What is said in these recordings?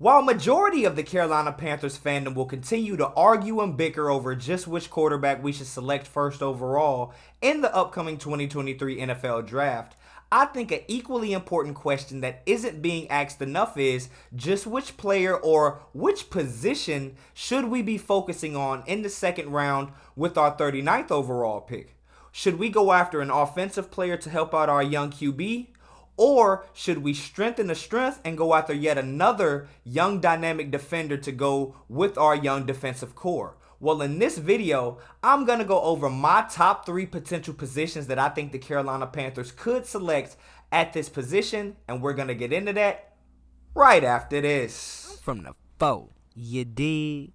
While majority of the Carolina Panthers fandom will continue to argue and bicker over just which quarterback we should select first overall in the upcoming 2023 NFL Draft, I think an equally important question that isn't being asked enough is just which player or which position should we be focusing on in the second round with our 39th overall pick? Should we go after an offensive player to help out our young QB? Or should we strengthen the strength and go after yet another young dynamic defender to go with our young defensive core? Well, in this video, I'm going to go over my top 3 potential positions that I think the Carolina Panthers could select at this position, and we're going to get into that right after this. From the foe, you dig?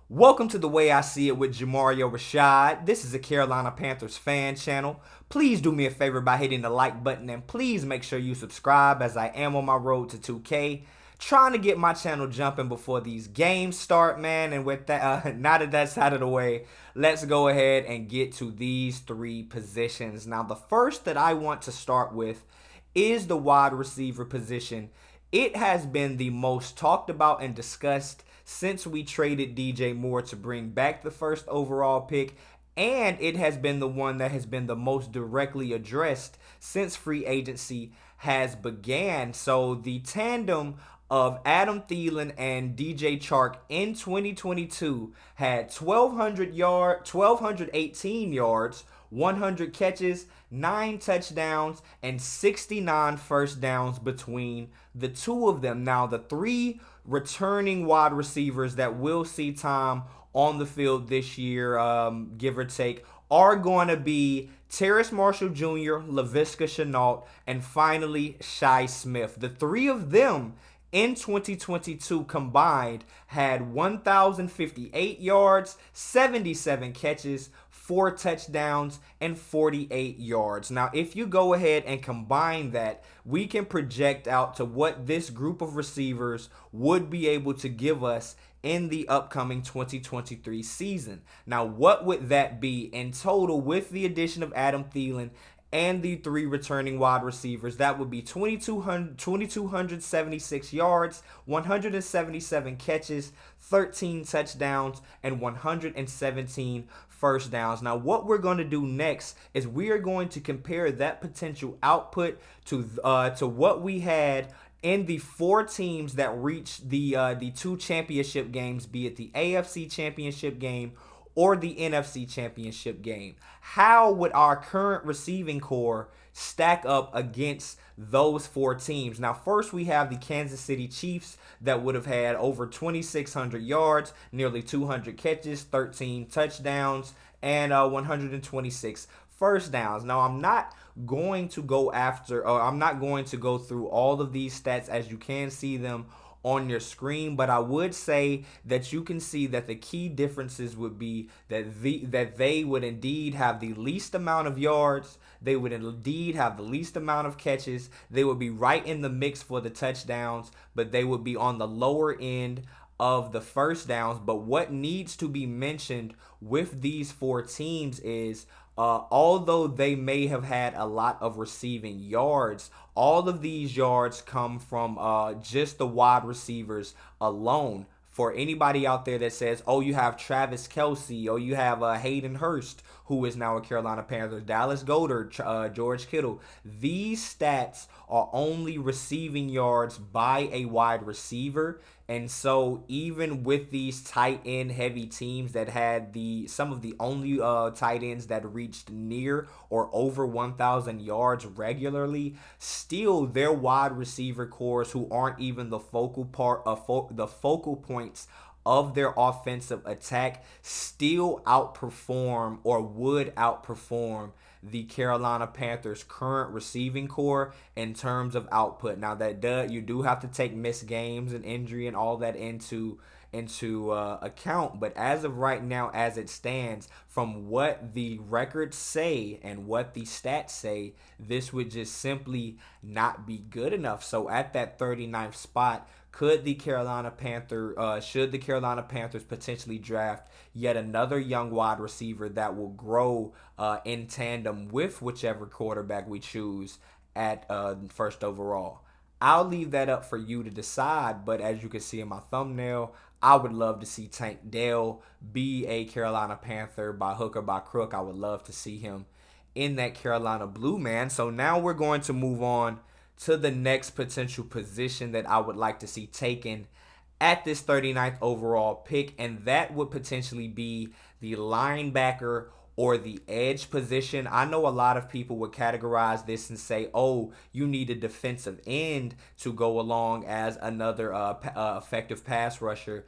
Welcome to The Way I See It with Jamario Rashad. This is a Carolina Panthers fan channel. Please do me a favor by hitting the like button and please make sure you subscribe as I am on my road to 2K. Trying to get my channel jumping before these games start, man. And with that, now that that's out of the way, let's go ahead and get to these 3 positions. Now, the first that I want to start with is the wide receiver position. It has been the most talked about and discussed since we traded DJ Moore to bring back the first overall pick, and it has been the one that has been the most directly addressed since free agency has began. So the tandem of Adam Thielen and DJ Chark in 2022 had 1,218 yards, 100 catches, 9 touchdowns, and 69 first downs between the two of them. Now, the 3 returning wide receivers that will see time on the field this year, give or take, are going to be Terrace Marshall Jr., Laviska Shenault, and finally Shi Smith. The 3 of them in 2022 combined had 1,058 yards, 77 catches, 4 touchdowns, and 48 yards. Now, if you go ahead and combine that, we can project out to what this group of receivers would be able to give us in the upcoming 2023 season. Now, what would that be in total with the addition of Adam Thielen and the 3 returning wide receivers? That would be 2,276 yards, 177 catches, 13 touchdowns, and 117 first downs. Now, what we're going to do next is we are going to compare that potential output to what we had in the 4 teams that reached the 2 championship games, be it the AFC championship game or the NFC championship game. How would our current receiving core stack up against those 4 teams? Now, first we have the Kansas City Chiefs that would have had over 2,600 yards, nearly 200 catches, 13 touchdowns, and 126 first downs. Now, I'm not going to go through all of these stats as you can see them on your screen, but I would say that you can see that the key differences would be that they would indeed have the least amount of yards, they would indeed have the least amount of catches, they would be right in the mix for the touchdowns, but they would be on the lower end of the first downs. But what needs to be mentioned with these 4 teams is although they may have had a lot of receiving yards, all of these yards come from just the wide receivers alone. For anybody out there that says, oh, you have Travis Kelce, or you have Hayden Hurst, who is now a Carolina Panther, Dallas Goedert, George Kittle, these stats are only receiving yards by a wide receiver. And so even with these tight end heavy teams that had some of the only tight ends that reached near or over 1,000 yards regularly, still their wide receiver cores, who aren't even the focal points of their offensive attack, still outperform or would outperform the Carolina Panthers' current receiving core in terms of output. Now, you do have to take missed games and injury and all that into account, but as of right now, as it stands, from what the records say and what the stats say, this would just simply not be good enough. So at that 39th spot, should the Carolina Panthers potentially draft yet another young wide receiver that will grow in tandem with whichever quarterback we choose at first overall? I'll leave that up for you to decide, but as you can see in my thumbnail, I would love to see Tank Dell be a Carolina Panther by hook or by crook. I would love to see him in that Carolina blue, man. So now we're going to move on to the next potential position that I would like to see taken at this 39th overall pick, and that would potentially be the linebacker or the edge position. I know a lot of people would categorize this and say, oh, you need a defensive end to go along as another effective pass rusher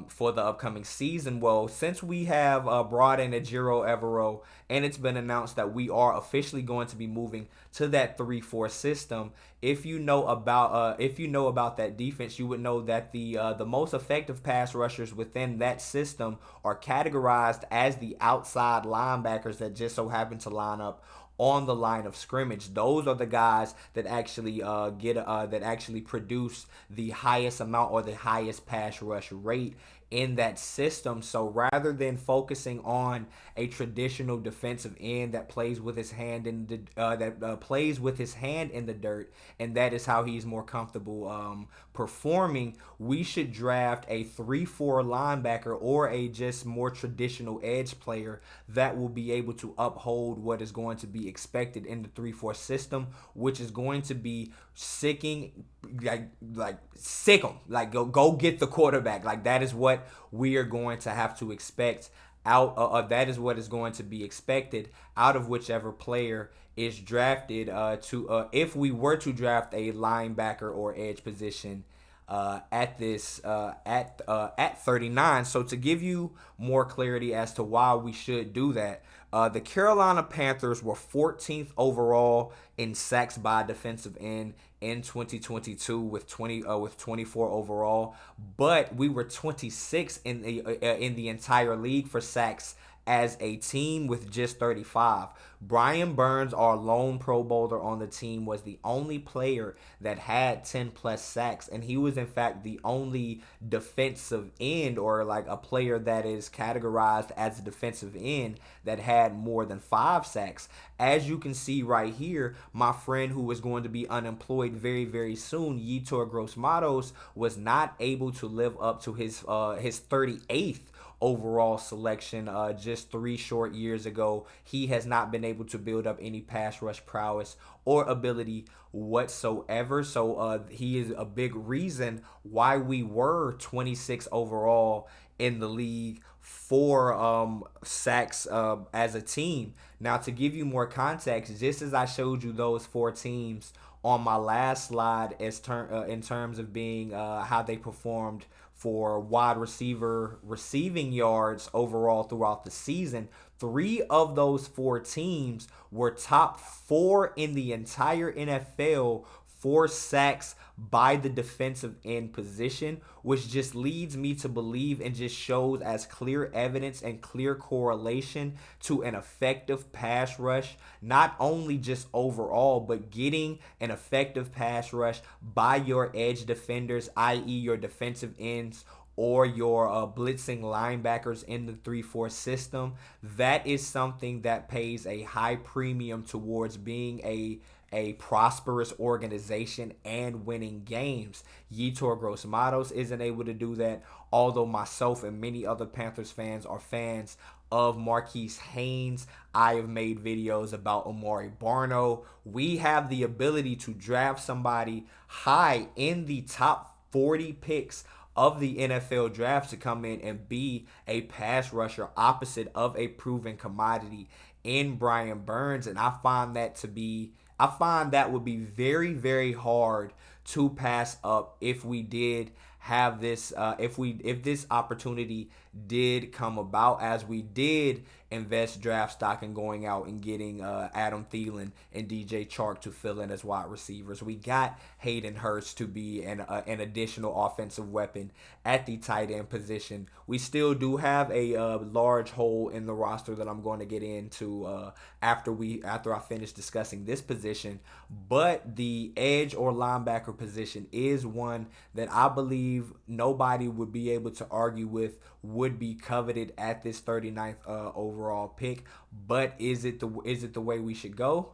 for the upcoming season. Well, since we have brought in Ejiro Evero, and it's been announced that we are officially going to be moving to that 3-4 system. If you know about that defense, you would know that the most effective pass rushers within that system are categorized as the outside linebackers that just so happen to line up on the line of scrimmage. Those are the guys that actually produce the highest amount or the highest pass rush rate in that system. So rather than focusing on a traditional defensive end that plays with his hand in the dirt, and that is how he's more comfortable performing, we should draft a 3-4 linebacker or a just more traditional edge player that will be able to uphold what is going to be expected in the 3-4 system, which is going to be sick 'em. Like go get the quarterback. Like that is what we are going to have to expect out. That is what is going to be expected out of whichever player is drafted. If we were to draft a linebacker or edge position at 39. So to give you more clarity as to why we should do that, the Carolina Panthers were 14th overall in sacks by defensive end in 2022 with 24 overall, but we were 26th in the entire league for sacks as a team with just 35. Brian Burns, our lone Pro Bowler on the team, was the only player that had 10 plus sacks, and he was in fact the only defensive end or like a player that is categorized as a defensive end that had more than 5 sacks. As you can see right here, my friend who was going to be unemployed very, very soon, Yetur Gross-Matos, was not able to live up to his 38th overall selection just 3 short years ago. He has not been able to build up any pass rush prowess or ability whatsoever. So he is a big reason why we were 26 overall in the league for sacks as a team. Now, to give you more context, just as I showed you those 4 teams on my last slide in terms of being how they performed for wide receiver receiving yards overall throughout the season, 3 of those 4 teams were top 4 in the entire NFL for sacks by the defensive end position, which just leads me to believe and just shows as clear evidence and clear correlation to an effective pass rush, not only just overall, but getting an effective pass rush by your edge defenders, i.e. your defensive ends or your blitzing linebackers in the 3-4 system. That is something that pays a high premium towards being a prosperous organization and winning games. Yetur Gross-Matos isn't able to do that, although myself and many other Panthers fans are fans of Marquise Haynes. I have made videos about Omari Barno. We have the ability to draft somebody high in the top 40 picks of the NFL draft to come in and be a pass rusher opposite of a proven commodity in Brian Burns, and I find that would be very, very hard to pass up if we did have this if this opportunity did come about, as we did invest draft stock in going out and getting Adam Thielen and DJ Chark to fill in as wide receivers. We got Hayden Hurst to be an additional offensive weapon at the tight end position. We still do have a large hole in the roster that I'm going to get into after I finish discussing this position, but the edge or linebacker position is one that I believe nobody would be able to argue with would be coveted at this 39th overall pick. But is it the way we should go?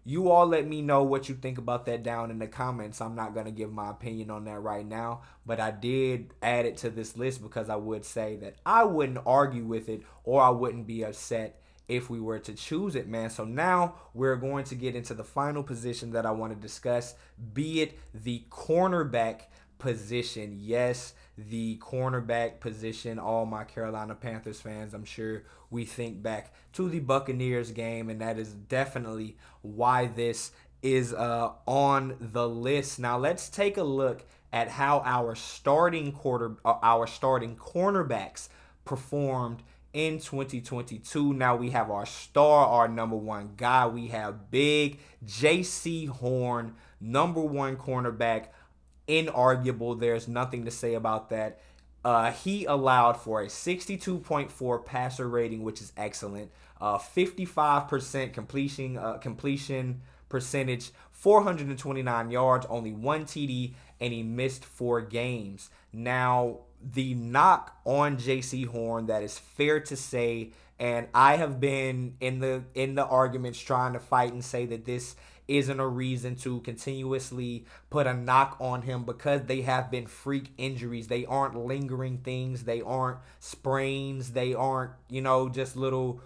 You all let me know what you think about that down in the comments. I'm not going to give my opinion on that right now, but I did add it to this list because I would say that I wouldn't argue with it or I wouldn't be upset if we were to choose it, man. So now we're going to get into the final position that I want to discuss, be it the cornerback position. Yes, the cornerback position. All my Carolina Panthers fans, I'm sure we think back to the Buccaneers game, and that is definitely why this is on the list. Now let's take a look at how our starting cornerbacks performed in 2022. Now we have our star, our number one guy. We have big J.C. Horn, number one cornerback. Inarguable. There's nothing to say about that. He allowed for a 62.4 passer rating, which is excellent. 55% completion percentage, 429 yards, only 1 TD, and he missed 4 games. Now, the knock on J.C. Horn that is fair to say, and I have been in the arguments trying to fight and say that this isn't a reason to continuously put a knock on him because they have been freak injuries. They aren't lingering things. They aren't sprains. They aren't, just little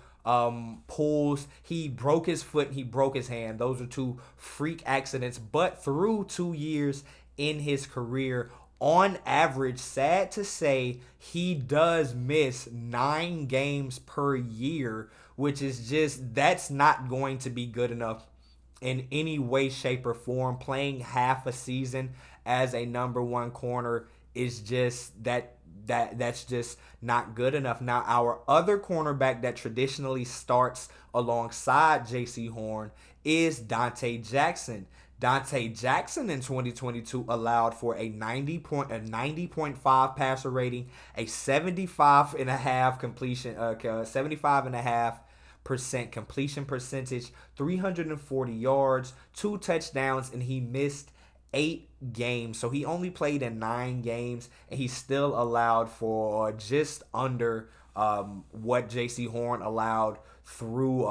pulls. He broke his foot. He broke his hand. Those are 2 freak accidents. But through 2 years in his career, on average, sad to say, he does miss 9 games per year, which is that's not going to be good enough in any way, shape, or form. Playing half a season as a number one corner is just that's just not good enough. Now, our other cornerback that traditionally starts alongside J.C. Horn is Dante Jackson. Dante Jackson in 2022 allowed for a 90.5 passer rating, a 75.5% completion percentage, 340 yards, 2 touchdowns, and he missed 8 games. So he only played in 9 games, and he still allowed for just under what J.C. Horn allowed through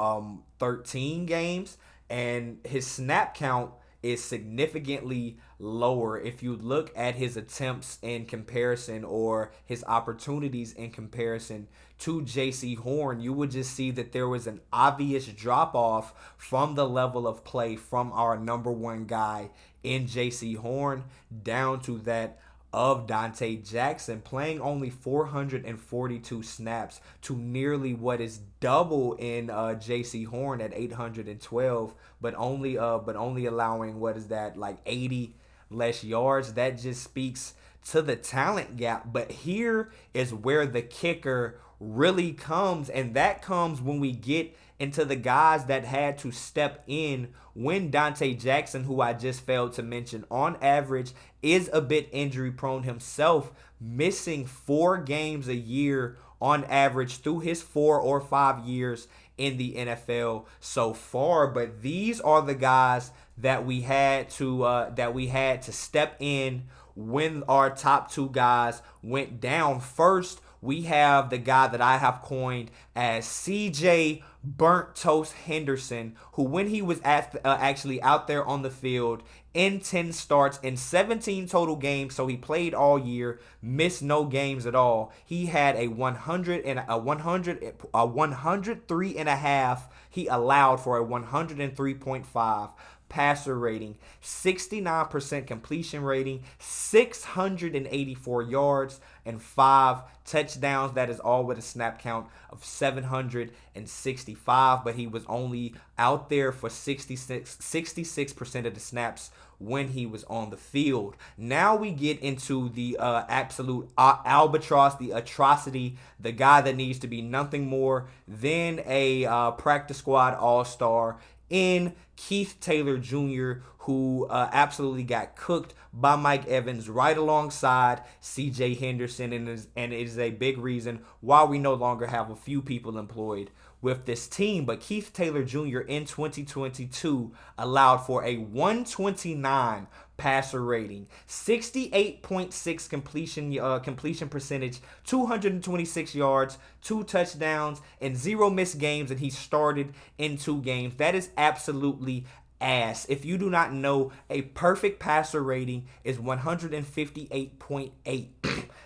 13 games, and his snap count is significantly lower. If you look at his attempts in comparison or his opportunities in comparison to J.C. Horn, you would just see that there was an obvious drop-off from the level of play from our number one guy in J.C. Horn down to that of Dante Jackson, playing only 442 snaps to nearly what is double in J.C. Horn at 812, but only allowing what is that, like 80 less yards. That just speaks to the talent gap. But here is where the kicker really comes, and that comes when we get into the guys that had to step in when Dante Jackson, who I just failed to mention, on average is a bit injury prone himself, missing 4 games a year on average through his 4 or 5 years in the NFL so far. But these are the guys that we had to step in when our top 2 guys went down. First, we have the guy that I have coined as CJ Burnt Toast Henderson, who when he was actually out there on the field in 10 starts in 17 total games, so he played all year, missed no games at all. He had a 103 and a half. He allowed for a 103.5 passer rating, 69% completion rating, 684 yards, and 5 touchdowns. That is all with a snap count of 765, but he was only out there for 66% of the snaps when he was on the field. Now we get into the absolute albatross, the atrocity, the guy that needs to be nothing more than a practice squad all-star in Keith Taylor Jr., who absolutely got cooked by Mike Evans right alongside CJ Henderson, and it is a big reason why we no longer have a few people employed with this team. But Keith Taylor Jr. in 2022 allowed for a 129 passer rating, 68.6 completion percentage, 226 yards, 2 touchdowns, and 0 missed games, and he started in 2 games. That is absolutely ass. If you do not know, a perfect passer rating is 158.8.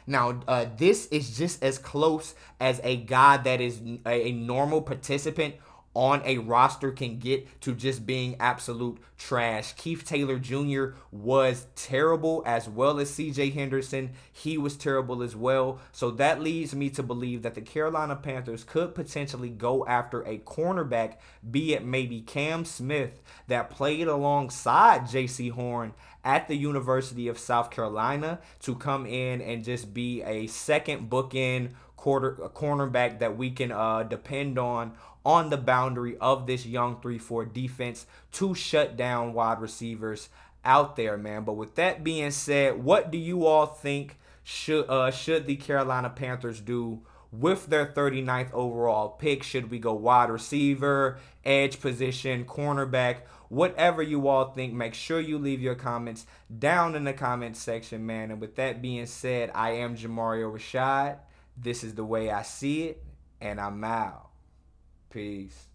Now, this is just as close as a guy that is a normal participant on a roster can get to just being absolute trash. Keith Taylor Jr. was terrible, as well as CJ Henderson. He was terrible as well. So that leads me to believe that the Carolina Panthers could potentially go after a cornerback, be it maybe Cam Smith, that played alongside J.C. Horn at the University of South Carolina, to come in and just be a second bookend cornerback that we can depend on the boundary of this young 3-4 defense to shut down wide receivers out there, man. But with that being said, what do you all think should the Carolina Panthers do with their 39th overall pick? Should we go wide receiver, edge position, cornerback, whatever you all think? Make sure you leave your comments down in the comments section, man. And with that being said, I am Jamario Rashad. This is the way I see it, and I'm out. Peace.